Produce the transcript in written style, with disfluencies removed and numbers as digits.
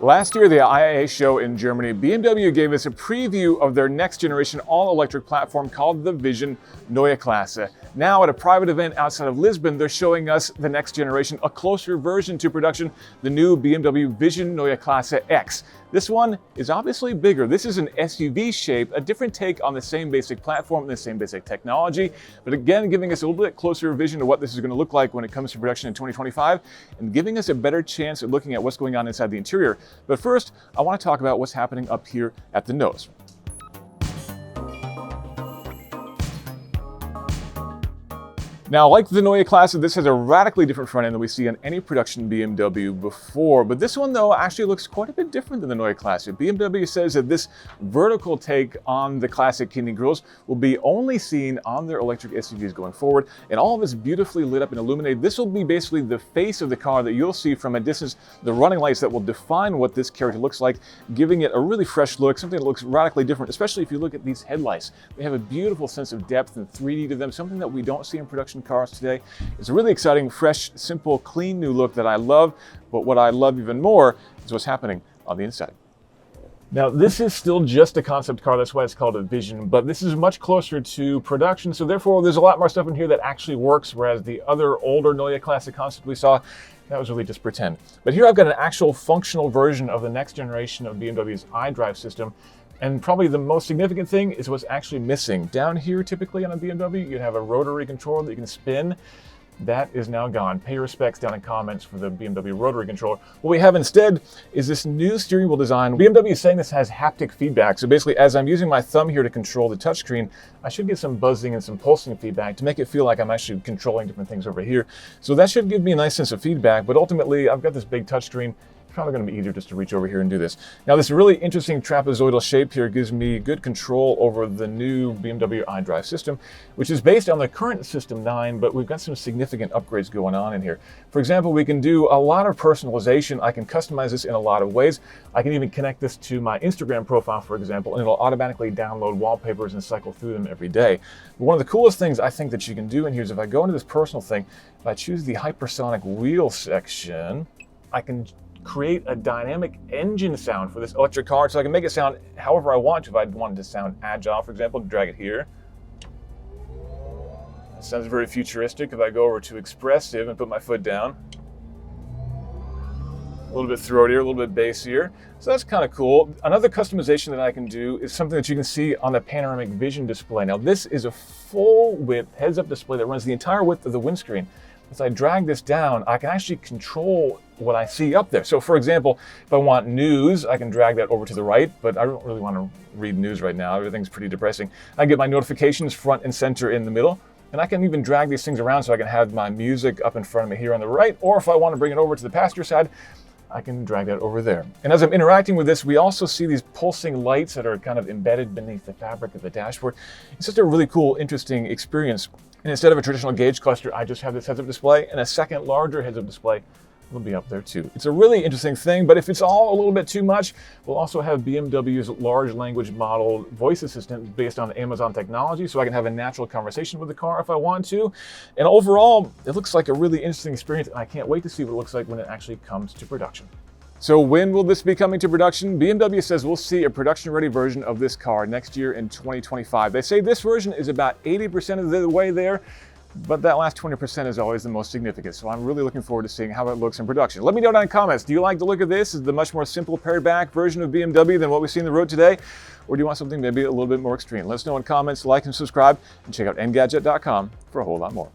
Last year, the IAA show in Germany, BMW gave us a preview of their next generation all-electric platform called the Vision Neue Klasse. Now, at a private event outside of Lisbon, they're showing us the next generation, a closer version to production, the new BMW Vision Neue Klasse X. This one is obviously bigger. This is an SUV shape, a different take on the same basic platform, the same basic technology, but again, giving us a little bit closer vision of what this is going to look like when it comes to production in 2025, and giving us a better chance at looking at what's going on inside the interior. But first, I want to talk about what's happening up here at the nose. Now, like the Neue Klasse, this has a radically different front end than we see on any production BMW before. But this one, though, actually looks quite a bit different than the Neue Klasse. BMW says that this vertical take on the classic kidney grills will be only seen on their electric SUVs going forward. And all of it's beautifully lit up and illuminated. This will be basically the face of the car that you'll see from a distance, the running lights that will define what this character looks like, giving it a really fresh look, something that looks radically different, especially if you look at these headlights. They have a beautiful sense of depth and 3D to them, something that we don't see in production cars today. It's a really exciting, fresh, simple, clean new look that I love, but what I love even more is what's happening on the inside. Now, this is still just a concept car, that's why it's called a Vision, but this is much closer to production, so therefore there's a lot more stuff in here that actually works, whereas the other older Neue Klasse concept we saw, that was really just pretend. But here I've got an actual functional version of the next generation of BMW's iDrive system. And probably the most significant thing is what's actually missing. Down here, typically on a BMW, you'd have a rotary controller that you can spin. That is now gone. Pay respects down in comments for the BMW rotary controller. What we have instead is this new steering wheel design. BMW is saying this has haptic feedback. So basically, as I'm using my thumb here to control the touchscreen, I should get some buzzing and some pulsing feedback to make it feel like I'm actually controlling different things over here. So that should give me a nice sense of feedback, but ultimately, I've got this big touchscreen. It's probably going to be easier just to reach over here and do this. Now, this really interesting trapezoidal shape here gives me good control over the new BMW iDrive system, which is based on the current System 9, but we've got some significant upgrades going on in here. For example, we can do a lot of personalization. I can customize this in a lot of ways. I can even connect this to my Instagram profile, for example, and it'll automatically download wallpapers and cycle through them every day. But one of the coolest things I think that you can do in here is if I go into this personal thing, if I choose the hypersonic wheel section, I can create a dynamic engine sound for this electric car, so I can make it sound however I want to. If I wanted to sound agile, for example, drag it here. It sounds very futuristic. If I go over to expressive and put my foot down, a little bit throatier, a little bit bassier. So that's kind of cool. Another customization that I can do is something that you can see on the panoramic vision display. Now, this is a full width heads-up display that runs the entire width of the windscreen. As I drag this down, I can actually control what I see up there. So for example, if I want news, I can drag that over to the right, but I don't really want to read news right now. Everything's pretty depressing. I get my notifications front and center in the middle, and I can even drag these things around so I can have my music up in front of me here on the right, or if I want to bring it over to the passenger side, I can drag that over there. And as I'm interacting with this, we also see these pulsing lights that are kind of embedded beneath the fabric of the dashboard. It's just a really cool, interesting experience. And instead of a traditional gauge cluster, I just have this heads-up display, and a second larger heads-up display will be up there too. It's a really interesting thing, but if it's all a little bit too much, we'll also have BMW's large language model voice assistant based on Amazon technology, so I can have a natural conversation with the car if I want to. And overall, it looks like a really interesting experience, and I can't wait to see what it looks like when it actually comes to production. So when will this be coming to production? BMW says we'll see a production-ready version of this car next year in 2025. They say this version is about 80% of the way there, but that last 20% is always the most significant. So I'm really looking forward to seeing how it looks in production. Let me know down in the comments, do you like the look of this? Is the much more simple pared back version of BMW than what we see on the road today? Or do you want something maybe a little bit more extreme? Let us know in comments, like and subscribe, and check out Engadget.com for a whole lot more.